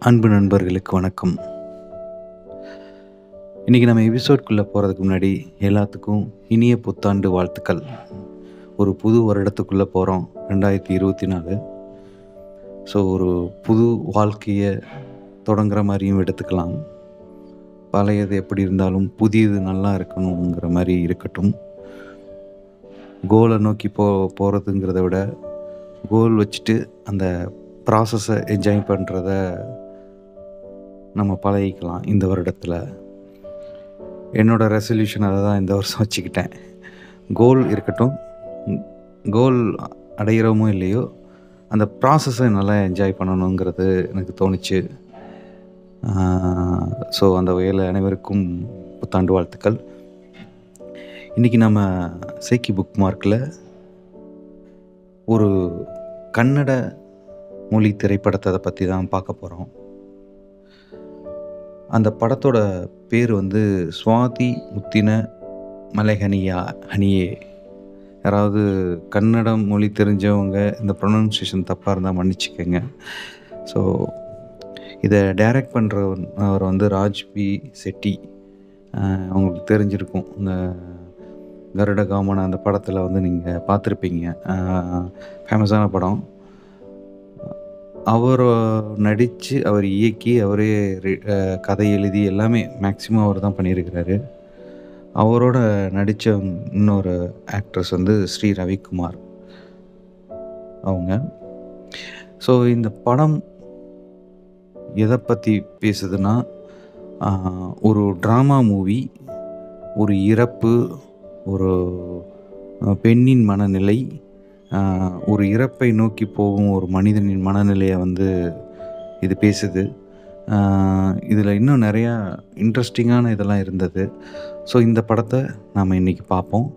அன்பு நண்பர்களுக்கு வணக்கம். இன்றைக்கி நம்ம எபிசோட்குள்ளே போகிறதுக்கு முன்னாடி எல்லாத்துக்கும் இனிய புத்தாண்டு வாழ்த்துக்கள். ஒரு புது வருடத்துக்குள்ளே போகிறோம், 2024. ஸோ ஒரு புது வாழ்க்கையை தொடங்குற மாதிரியும் எடுத்துக்கலாம். பழையது எப்படி இருந்தாலும் புதியது நல்லா இருக்கணுங்கிற மாதிரி இருக்கட்டும். கோலை நோக்கி போகிறதுங்கிறத விட கோல் வச்சுட்டு அந்த ப்ராசஸை என்ஜாய் பண்ணுறத நம்ம பழகிக்கலாம். இந்த வருடத்தில் என்னோடய ரெசல்யூஷன் அதை தான் இந்த வருஷம் வச்சுக்கிட்டேன். கோல் இருக்கட்டும், கோல் அடைகிறோமோ இல்லையோ அந்த ப்ராசஸை நல்லா என்ஜாய் பண்ணணுங்கிறது எனக்கு தோணுச்சு. ஸோ அந்த வகையில் அனைவருக்கும் புத்தாண்டு வாழ்த்துக்கள். இன்றைக்கி நம்ம சேக்கி புக் மார்க்கில் ஒரு கன்னட மொழி திரைப்படத்தை பற்றி தான் பார்க்க போகிறோம். அந்த படத்தோட பேர் சுவாதி முத்தின மலைஹனியா ஹனியே. யாராவது கன்னடம் மொழி தெரிஞ்சவங்க இந்த ப்ரொனன்சியேஷன் தப்பாக இருந்தால் மன்னிச்சுக்கோங்க. ஸோ இதை டைரக்ட் பண்ணுறவர் ராஜ் பி செட்டி. அவங்களுக்கு தெரிஞ்சிருக்கும், இந்த கருடகாமன அந்த படத்தில் நீங்கள் பார்த்துருப்பீங்க. ஃபேமஸான படம். அவர் நடித்து, அவர் இயக்கி, அவரே கதை எழுதி எல்லாமே மேக்ஸிமம் அவர் தான் பண்ணியிருக்கிறாரு. அவரோட நடித்த இன்னொரு ஆக்ட்ரஸ் ஸ்ரீ ரவிக்குமார் அவங்க. ஸோ இந்த படம் எதை பற்றி பேசுதுன்னா, ஒரு ட்ராமா மூவி, ஒரு இறப்பு, ஒரு பெண்ணின் மனநிலை, ஒரு இறப்பை நோக்கி போகும் ஒரு மனிதனின் மனநிலையை இது பேசுது. இதில் இன்னும் நிறையா இன்ட்ரெஸ்டிங்கான இதெல்லாம் இருந்தது. ஸோ இந்த படத்தை நாம் இன்றைக்கி பார்ப்போம்.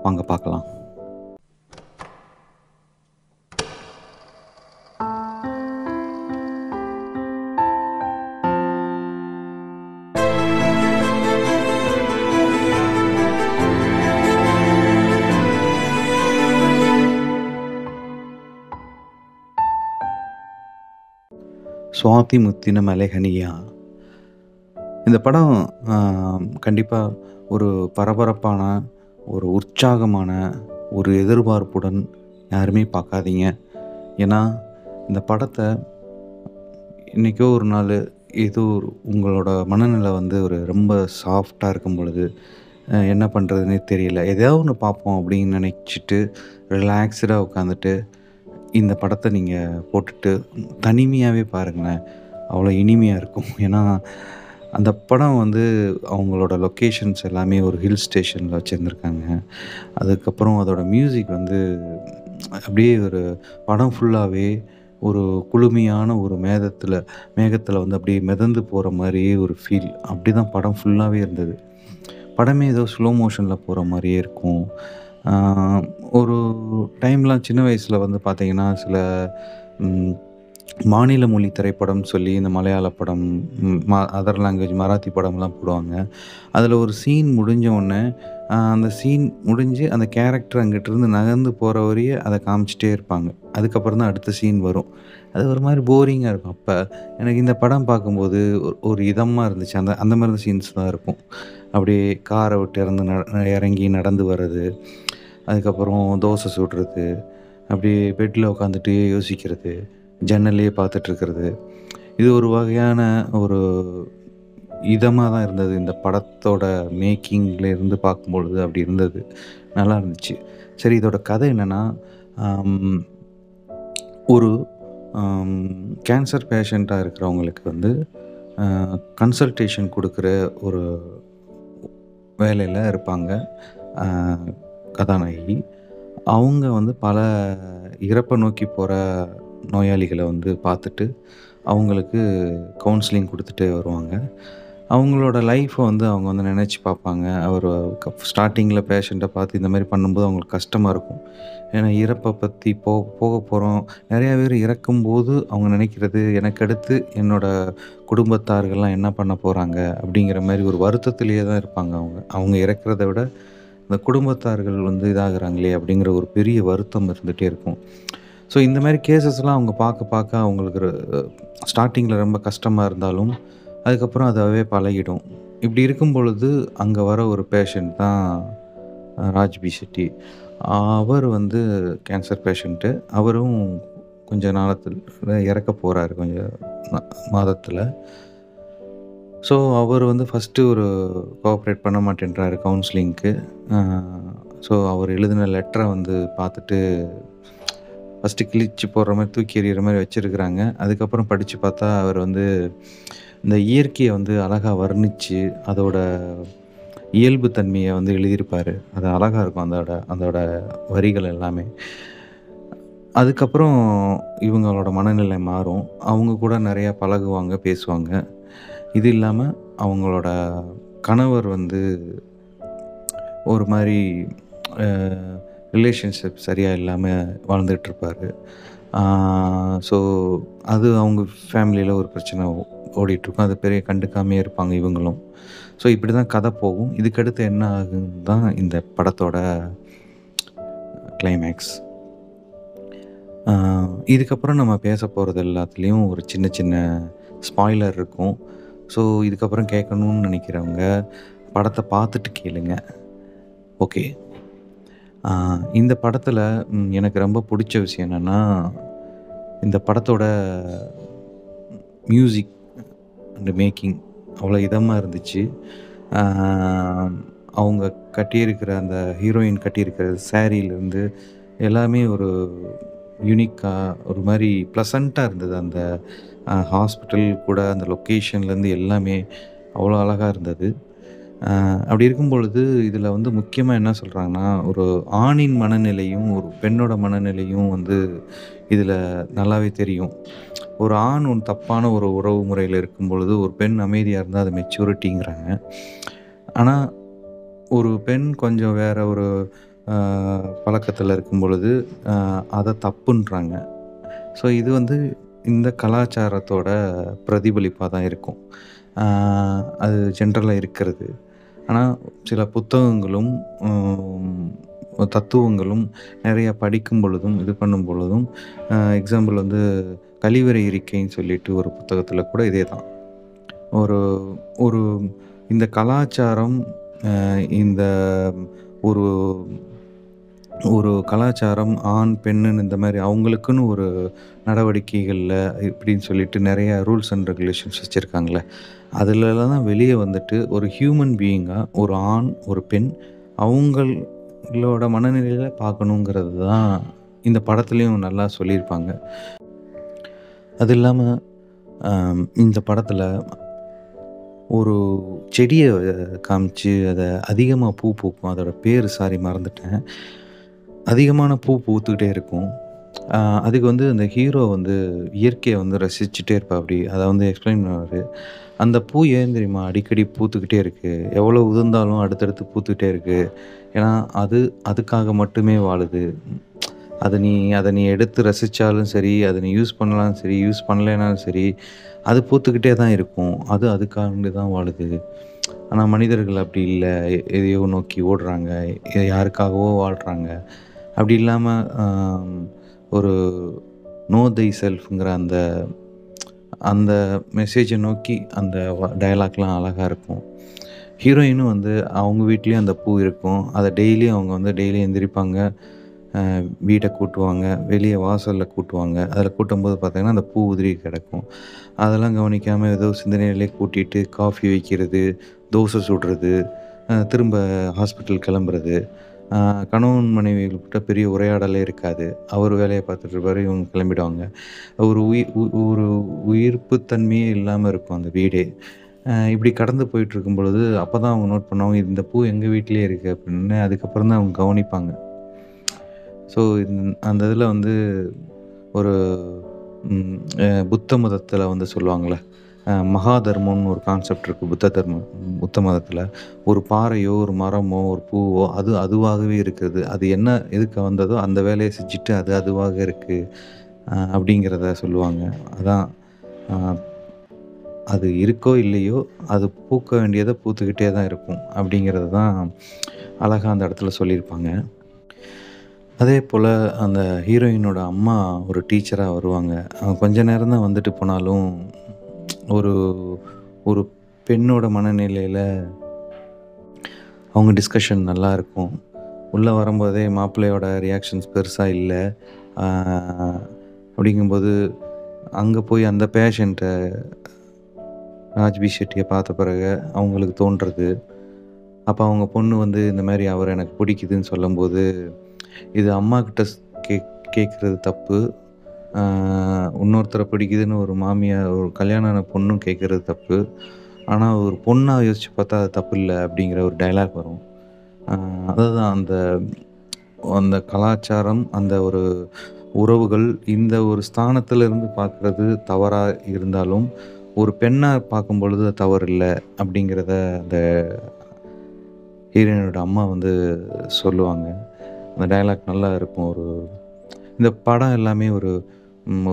வாங்க பார்க்கலாம். சுவாதி முத்தின மலைஹனியா. இந்த படம் கண்டிப்பாக ஒரு பரபரப்பான, ஒரு உற்சாகமான, ஒரு எதிர்பார்ப்புடன் யாருமே பார்க்காதீங்க. ஏன்னா இந்த படத்தை இன்றைக்கோ ஒரு நாள் ஏதோ உங்களோட மனநிலை ஒரு ரொம்ப சாஃப்டாக இருக்கும் பொழுது என்ன பண்ணுறதுனே தெரியல, எதையாவது ஒன்று பார்ப்போம் அப்படின்னு நினச்சிட்டு ரிலாக்ஸ்டாக உட்காந்துட்டு இந்த படத்தை நீங்கள் போட்டுட்டு தனிமையாகவே பாருங்களேன், அவ்வளோ இனிமையாக இருக்கும். ஏன்னா அந்த படம் அவங்களோட லொக்கேஷன்ஸ் எல்லாமே ஒரு ஹில் ஸ்டேஷனில் வச்சுருந்துருக்காங்க. அதுக்கப்புறம் அதோட மியூசிக் அப்படியே ஒரு படம் ஃபுல்லாகவே ஒரு குளுமையான ஒரு மேகத்தில் அப்படியே மிதந்து போகிற மாதிரியே ஒரு ஃபீல். அப்படி தான் படம் ஃபுல்லாகவே இருந்தது. படமே ஏதோ ஸ்லோ மோஷனில் போகிற மாதிரியே இருக்கும். ஒரு டைம்லாம் சின்ன வயசில் பார்த்திங்கன்னா, சில மாநில மொழி திரைப்படம் சொல்லி இந்த மலையாள படம், அதர் லாங்குவேஜ் மராத்தி படம்லாம் போடுவாங்க. அதில் ஒரு சீன் முடிஞ்ச உடனே அந்த சீன் முடிஞ்சு அந்த கேரக்டர் அங்கிட்டிருந்து நகர்ந்து போகிற வரையே அதை காமிச்சிட்டே இருப்பாங்க. அதுக்கப்புறம் தான் அடுத்த சீன் வரும். அது ஒரு மாதிரி போரிங்காக இருக்கும். அப்போ எனக்கு இந்த படம் பார்க்கும்போது ஒரு இதமாக இருந்துச்சு. அந்த மாதிரி சீன்ஸ் தான் இருக்கும். அப்படியே காரை விட்டு இறங்கி நடந்து வர்றது, அதுக்கப்புறம் தோசை சுடுறது, அப்படியே பெட்டில் உட்காந்துட்டு யோசிக்கிறது, ஜன்னல்லையே பார்த்துட்ருக்கிறது. இது ஒரு வகையான ஒரு இதமாக தான் இருந்தது. இந்த படத்தோட மேக்கிங்லேருந்து பார்க்கும்பொழுது அப்படி இருந்தது, நல்லா இருந்துச்சு. சரி, இதோட கதை என்னென்னா, ஒரு கேன்சர் பேஷண்ட்டாக இருக்கிறவங்களுக்கு கன்சல்டேஷன் கொடுக்குற ஒரு வேலையில் இருப்பாங்க கதாநாயகி. அவங்க பல இறப்பை நோக்கி போகிற நோயாளிகளை பார்த்துட்டு அவங்களுக்கு கவுன்சிலிங் கொடுத்துட்டே வருவாங்க. அவங்களோட லைஃப்பை அவங்க நினச்சி பார்ப்பாங்க. அவர் ஸ்டார்டிங்கில் பேஷண்ட்டை பார்த்து இந்த மாதிரி பண்ணும்போது அவங்களுக்கு கஷ்டமாக இருக்கும். ஏன்னா இறப்பை பற்றி போக போகிறோம். நிறையா பேர் இறக்கும்போது அவங்க நினைக்கிறது, எனக்கு அடுத்து என்னோடய குடும்பத்தார்கள்லாம் என்ன பண்ண போகிறாங்க அப்படிங்கிற மாதிரி ஒரு வருத்தத்திலேயே தான் இருப்பாங்க. அவங்க இறக்கிறத விட இந்த குடும்பத்தார்கள் இதாகிறாங்களே அப்படிங்கிற ஒரு பெரிய வருத்தம் இருந்துகிட்டே இருக்கும். ஸோ இந்த மாரி கேஸஸ்லாம் அவங்க பார்க்க பார்க்க அவங்களுக்கு ஸ்டார்ட்டிங்கில ரொம்ப கஷ்டமா இருந்தாலும், அதுக்கப்புறம் அதுவே பழகிடும். இப்படி இருக்கும் பொழுது அங்க வர ஒரு பேஷண்ட் தான் ராஜ் பி செட்டி. அவர் வந்து கேன்சர் பேஷண்ட்டு. அவரும் கொஞ்ச நாளத்துல இறக்க போறாரு கொஞ்சம் ம மாதத்துல. ஸோ அவர் வந்து ஃபர்ஸ்ட்டு ஒரு கோஆப்ரேட் பண்ண மாட்டேன்றாரு கவுன்சிலிங்க்கு. அ ஸோ அவர் எழுதின லெட்டர வந்து பார்த்துட்டு ஃபர்ஸ்ட்டு கிழிச்சு போடுற மாரி, தூக்கி எறியிற மாரி வச்சிருக்கிறாங்க. அதுக்கப்புறம் படிச்சு பார்த்தா, அவர் வந்து இந்த இயற்கைய வந்து அழகா வர்ணிச்சு, அதோட இயல்பு தன்மைய வந்து எழுதியிருப்பாரு. அது அழகா இருக்கும் அதோட அதோட வரிகள் எல்லாமே. அதுக்கப்புறம் இவங்களோட மனநிலை மாறும். அவங்க கூட நெறையா பழகுவாங்க, பேசுவாங்க. இது இல்லாம அவங்களோட கணவர் வந்து ஒரு மாரி அ ரிலேஷன்ஷிப் சரியா இல்லாம வாழ்ந்துட்டுருப்பாரு. ஸோ அது அவங்க ஃபேமிலியில ஒரு பிரச்சனை ஓடிட்டுருக்கும். அது பெரிய கண்டுக்காமயே இருப்பாங்க இவங்களும். ஸோ இப்படி தான் கதை போகும். இதுக்கடுத்து என்ன ஆகுன்னு தான் இந்த படத்தோட கிளைமேக்ஸ். ஆ இதுக்கப்புறம் நம்ம பேச போறது எல்லாத்துலயும் ஒரு சின்ன சின்ன ஸ்பாய்லர் இருக்கும். ஸோ இதுக்கப்புறம் கேட்கணும்னு நெனைக்கிறவங்க, படத்த பார்த்துட்டு கேளுங்க. ஓகே. இந்த படத்துல எனக்கு ரொம்ப புடிச்ச விஷயம் என்னன்னா, இந்த படத்தோட மியூசிக் அண்ட் மேக்கிங் அவ்வளோ இதமா இருந்துச்சு. ஆ அவங்க கட்டியிருக்கிற அந்த ஹீரோயின் கட்டியிருக்கிற சாரீலேருந்து எல்லாமே ஒரு யூனிக்கா ஒரு மாரி ப்ளசன்ட்டா இருந்தது. அந்த ஹாஸ்பிட்டல் கூட அந்த லொக்கேஷன்லேருந்து எல்லாமே அவ்வளோ அழகா இருந்தது. அப்படி இருக்கும் பொழுது, இதில வந்து முக்கியமா என்ன சொல்றாங்கன்னா, ஒரு ஆணின் மனநிலையும், ஒரு பெண்ணோட மனநிலையும் வந்து இதில நல்லாவே தெரியும். ஒரு ஆண் ஒரு தப்பான ஒரு உறவு முறையில இருக்கும் பொழுது, ஒரு பெண் அமைதியா இருந்தா அது மெச்சூரிட்டிங்கிறாங்க. ஆனா, ஒரு பெண் கொஞ்சம் வேற ஒரு அ பழக்கத்தில இருக்கும் பொழுது, அத தப்புன்றாங்க. ஸோ இது வந்து இந்த கலாச்சாரத்தோட பிரதிபலிப்பா தான் இருக்கும். ஆ அது ஜென்ரலா இருக்கிறது. ஆனா, சில புத்தகங்களும், ம் தத்துவங்களும் நெறைய படிக்கும் பொழுதும், இது பண்ணும் பொழுதும், எக்ஸாம்பிள் வந்து கழிவறை இருக்கைன்னு சொல்லிட்டு ஒரு புத்தகத்தில கூட இதே தான். ஒரு ஒரு இந்த கலாச்சாரம், இந்த ஒரு ஒரு கலாச்சாரம் ஆண், பெண்ணுன்னு இந்த மாரி அவங்களுக்குன்னு ஒரு நடவடிக்கைகள்ல இப்படின்னு சொல்லிட்டு நெறைய ரூல்ஸ் அண்ட் ரெகுலேஷன்ஸ் வச்சிருக்காங்கல்ல. அதுலலாம் தான் வெளிய வந்துட்டு ஒரு ஹியூமன் பீயிங்கா ஒரு ஆண், ஒரு பெண் அவங்களோட மனநிலையில பார்க்கணுங்கிறது தான் இந்த படத்துலயும் நல்லா சொல்லியிருப்பாங்க. அது இல்லாம இந்த படத்துல ஒரு செடிய காமிச்சு அத அதிகமா பூ பூக்கும். அதோட பேரு சாரி மறந்துட்டேன். அதிகமான பூ பூத்துக்கிட்டே இருக்கும். அ அதுக்கு வந்து அந்த ஹீரோ வந்து இயற்கைய வந்து ரசிச்சுட்டே இருப்பாப்படி. அத வந்து எக்ஸ்ப்ளைன் பண்ணுவாரு. அந்த பூ ஏன் தெரியுமா அடிக்கடி பூத்துக்கிட்டே இருக்கு? எவ்வளோ உதிர்ந்தாலும் அடுத்தடுத்து பூத்துக்கிட்டே இருக்கு. ஏன்னா, அது அதுக்காக மட்டுமே வாழுது. அத நீ எடுத்து ரசிச்சாலும் சரி, அத நீ யூஸ் பண்ணாலும் சரி, யூஸ் பண்ணலைனாலும் சரி, அது பூத்துக்கிட்டே தான் இருக்கும். அது அதுக்காண்டி தான் வாழுது. ஆனா மனிதர்கள் அப்படி இல்ல. எதையோ நோக்கி ஓடுறாங்க. யாருக்காகவோ வாழ்றாங்க. அப்படி இல்லாம ஒரு நோ தெய் செல்ஃப்ங்கிற அந்த அந்த மெசேஜ நோக்கி அந்த டயலாக்லாம் அழகா இருக்கும். ஹீரோயினும் வந்து அவங்க வீட்லயும் அந்த பூ இருக்கும். அத டெய்லியும் அவங்க வந்து டெய்லியும் எந்திரிப்பாங்க. வீட கூட்டுவாங்க. வெளிய வாசல்ல கூட்டுவாங்க. அதில கூட்டும்போது பார்த்தீங்கன்னா, அந்த பூ உதிரி கிடக்கும். அதெல்லாம் கவனிக்காம ஏதோ சிந்தனையிலே கூட்டிட்டு காஃபி வைக்கிறது, தோசை சுடுறது, திரும்ப ஹாஸ்பிட்டல் கிளம்புறது. அ கணவன் மனைவிகள்கிட்ட பெரிய உரையாடலே இருக்காது. அவரு வேலைய பார்த்துட்டு இருப்பாரு. இவங்க கிளம்பிடுவாங்க. ஒரு ஒரு உயிர்ப்பு தன்மையே இல்லாம இருக்கும் அந்த வீடே. இப்படி கடந்து போயிட்டுருக்கும் பொழுது, அப்பதான் அவங்க நோட் பண்ணுவாங்க, இந்த பூ எங்க வீட்லயே இருக்கு அப்படின்னு. அதுக்கப்புறம் தான் அவங்க கவனிப்பாங்க. ஸோ அந்த இதில வந்து ஒரு ம் அ புத்த மதத்தில வந்து சொல்லுவாங்கள்ல, மகா தர்மம்னு ஒரு கான்செப்ட் இருக்கு புத்த மதத்தில. ஒரு பாறையோ, ஒரு மரமோ, ஒரு பூவோ அது அதுவாகவே இருக்குது. அது என்ன எதுக்கு வந்ததோ அந்த வேலைய செஞ்சுட்டு அது அதுவாக இருக்கு. அப்படிங்கிறத சொல்லுவாங்க. அதான் அ அது இருக்கோ இல்லையோ, அது பூக்க வேண்டியத பூத்துக்கிட்டே தான் இருக்கும். அப்படிங்கிறது தான் அழகா அந்த இடத்துல சொல்லியிருப்பாங்க. அதே போல் அந்த ஹீரோயினோட அம்மா ஒரு டீச்சராக வருவாங்க. அவங்க கொஞ்ச நேரம் தான் வந்துட்டு போனாலும், ஒரு ஒரு பெண்ணோட மனநிலையில அவங்க டிஸ்கஷன் நல்லாயிருக்கும். உள்ளே வரும்போதே மாப்பிள்ளையோட ரியாக்ஷன்ஸ் பெருசா இல்ல. ஆ அப்படிங்கும்போது, அங்க போய் அந்த பேஷண்ட்ட ராஜ்பி ஷெட்டிய பார்த்த பிறகு அவங்களுக்கு தோன்றது. அப்ப அவங்க பொண்ணு வந்து இந்த மாரி அவர எனக்கு பிடிக்குதுன்னு சொல்லும்போது, இது அம்மாகிட்ட கேட்கறது தப்பு. ஆ இன்னொருத்தர பிடிக்குதுன்னு ஒரு மாமியார் ஒரு கல்யாணம் ஆன பொண்ணும் கேட்கறது தப்பு. ஆனா ஒரு பொண்ணா யோசிச்சு பார்த்தா அது தப்பில்ல அப்படிங்கிற ஒரு டயலாக் வரும். அதுதான் அந்த அந்த கலாச்சாரம், அந்த ஒரு உறவுகள் இந்த ஒரு ஸ்தானத்துல இருந்து பார்க்குறது தவறா இருந்தாலும், ஒரு பெண்ணா பார்க்கும்பொழுது அது தவறில்ல அப்படிங்கிறத அந்த ஹீரோயினோட அம்மா வந்து சொல்லுவாங்க. அந்த டயலாக் நல்லா இருக்கும். இந்த படம் எல்லாமே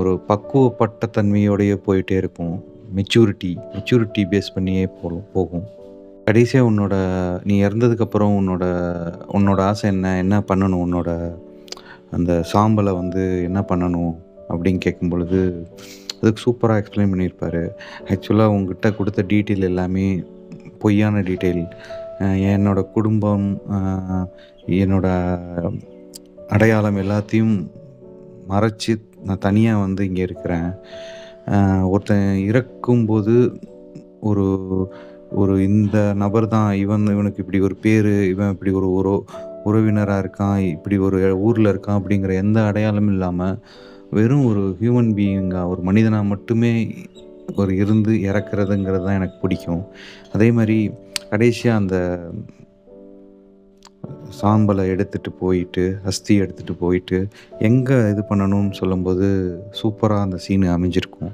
ஒரு பக்குவப்பட்ட தன்மையோடயே போயிட்டே இருக்கும். மெச்சூரிட்டி பேஸ் பண்ணியே போகும். கடைசியா நீ இறந்ததுக்கப்புறம் உன்னோட ஆசை என்ன? என்ன பண்ணணும்? அந்த சாம்பல வந்து என்ன பண்ணணும்? அப்படின்னு கேட்கும்பொழுது, அதுக்கு சூப்பரா எக்ஸ்ப்ளைன் பண்ணியிருப்பாரு. ஆக்சுவலா உன்கிட்ட குடுத்த டீட்டெயில் எல்லாமே பொய்யான டீட்டெயில். என்னோட குடும்பம், என்னோட அடையாளம் எல்லாத்தையும் மறைச்சு நான் தனியா வந்து இங்க இருக்கிறேன். ஒருத்தன் இறக்கும்போது ஒரு ஒரு இந்த நபர் தான் இவனுக்கு இப்படி ஒரு பேரு, இவன் இப்படி ஒரு உறவினரா இருக்கான், இப்படி ஒரு ஊர்ல இருக்கான் அப்படிங்கிற எந்த அடையாளமும் இல்லாம, வெறும் ஒரு ஹியூமன் பீயிங்கா ஒரு மனிதனா மட்டுமே இருந்து இறக்குறதுங்கிறது தான் எனக்கு பிடிக்கும். அதே மாரி கடைசியா அந்த சாம்பல எடுத்துட்டு போயிட்டு, அஸ்திய எடுத்துட்டு போயிட்டு, எங்க இது பண்ணணும்னு சொல்லும்போது, சூப்பரா அந்த சீன் அமைஞ்சிருக்கும்.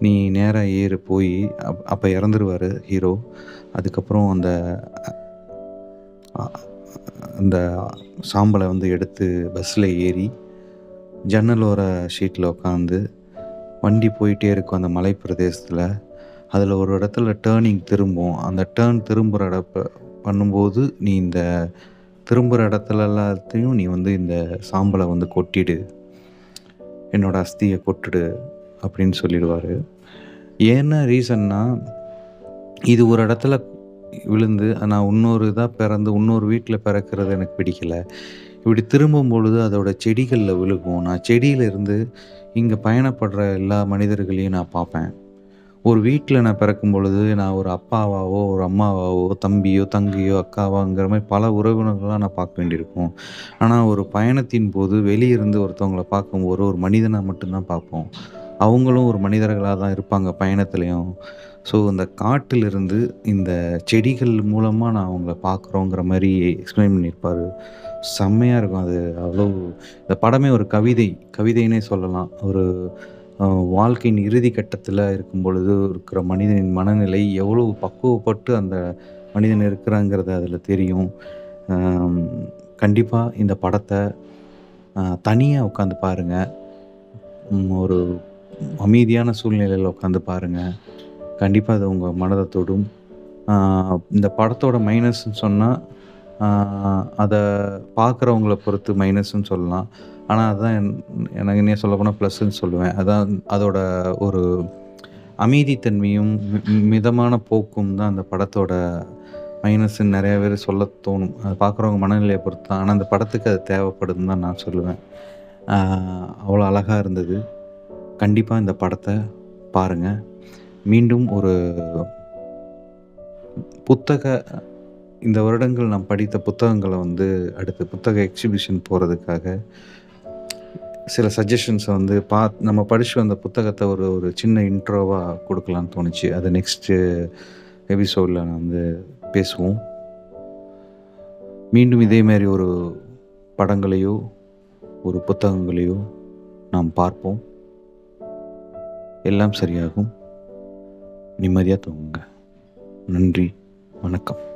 நீ நேரா ஏறு போயி அப்ப இறந்துருவாரு ஹீரோ. அதுக்கப்புறம் அந்த அ அந்த சாம்பல வந்து எடுத்து பஸ்ல ஏறி, ஜன்னல் ஓர சீட்ல உட்காந்து, வண்டி போயிட்டே இருக்கும் அந்த மலை பிரதேசத்துல. அதுல ஒரு இடத்துல டர்னிங் திரும்பும். அந்த டர்ன் திரும்புற பண்ணும்போது, நீ இந்த திரும்புற இடத்துல எல்லாத்தையும் நீ வந்து இந்த சாம்பல வந்து கொட்டிடு. என்னோட அஸ்திய கொட்டுடு அப்படின்னு சொல்லிடுவாரு. என்ன ரீசன்னா, இது ஒரு இடத்துல விழுந்து நான் இன்னொரு இதா பிறந்து இன்னொரு வீட்ல பிறக்கிறது எனக்கு பிடிக்கல. இப்படி திரும்பும்பொழுது அதோட செடிகள்ல விழுகும். நான் செடியில இருந்து இங்க பயணப்படுற எல்லா மனிதர்களையும் நான் பார்ப்பேன். ஒரு வீட்ல நான் பிறக்கும்பொழுது, நான் ஒரு அப்பாவாவோ, ஒரு அம்மாவாவோ, தம்பியோ, தங்கையோ, அக்காவாங்கிற மாரி பல உறவினர்களா நான் பார்க்க வேண்டியிருக்கும். ஆனா, ஒரு பயணத்தின் போது வெளியிருந்து ஒருத்தவங்கள பார்க்கும்போது, ஒரு மனிதனா மட்டும் தான் பார்ப்போம். அவங்களும் ஒரு மனிதர்களா தான் இருப்பாங்க பயணத்திலயும். ஸோ, இந்த காட்டிலிருந்து இந்த செடிகள் மூலமா நான் அவங்கள பார்க்குறோங்கிற மாரி எக்ஸ்பிளைன் பண்ணியிருப்பாரு. செம்மையா இருக்கும் அது. இந்த படமே ஒரு கவிதைன்னே சொல்லலாம். ஒரு வாழ்க்கையின் இறுதி கட்டத்தில இருக்கும் பொழுது இருக்கிற மனிதனின் மனநிலை எவ்வளவு பக்குவப்பட்டு அந்த மனிதன் இருக்கிறாங்கிறது அதில தெரியும். அம் கண்டிப்பா இந்த படத்த தனியா உட்காந்து பாருங்க. ஒரு அமைதியான சூழ்நிலையில உட்காந்து பாருங்க. கண்டிப்பா அது உங்க மனத தொடும். ஆ இந்த படத்தோட மைனஸ்ன்னு சொன்னா, அத பார்க்குறவங்கள பொறுத்து மைனஸ்ன்னு சொல்லலாம். ஆனா, அதான் எனக்கு என்னைய சொல்லப்போனா ப்ளஸ்ன்னு சொல்லுவேன். அதான் அதோட ஒரு அமைதித்தன்மையும், மிதமான போக்கும் தான் அந்த படத்தோட மைனஸ்ன்னு நெறைய பேர் சொல்ல தோணும். அத பார்க்குறவங்க மனநிலைய பொறுத்து தான். ஆனா, அந்த படத்துக்கு அது தேவைப்படுதுன்னு தான் நான் சொல்லுவேன். ஆ அவ்வளோ அழகா இருந்தது. கண்டிப்பா இந்த படத்த பாருங்க. மீண்டும் ஒரு புத்தக இந்த வருடங்கள் நான் படித்த புத்தகங்கள வந்து அடுத்த புத்தக எக்ஸிபிஷன் போறதுக்காக சில சஜஷன்ஸ வந்து நம்ம படிச்சு வந்த புத்தகத்த ஒரு சின்ன இன்ட்ரோவா குடுக்கலான்னு தோணுச்சு. அது நெக்ஸ்ட்டு எபிசோட்ல நான் வந்து பேசுவோம். மீண்டும் இதே மாரி ஒரு படங்களையோ, ஒரு புத்தகங்களையோ நாம் பார்ப்போம். எல்லாம் சரியாகும். நிம்மதியா தூங்குங்க. நன்றி. வணக்கம்.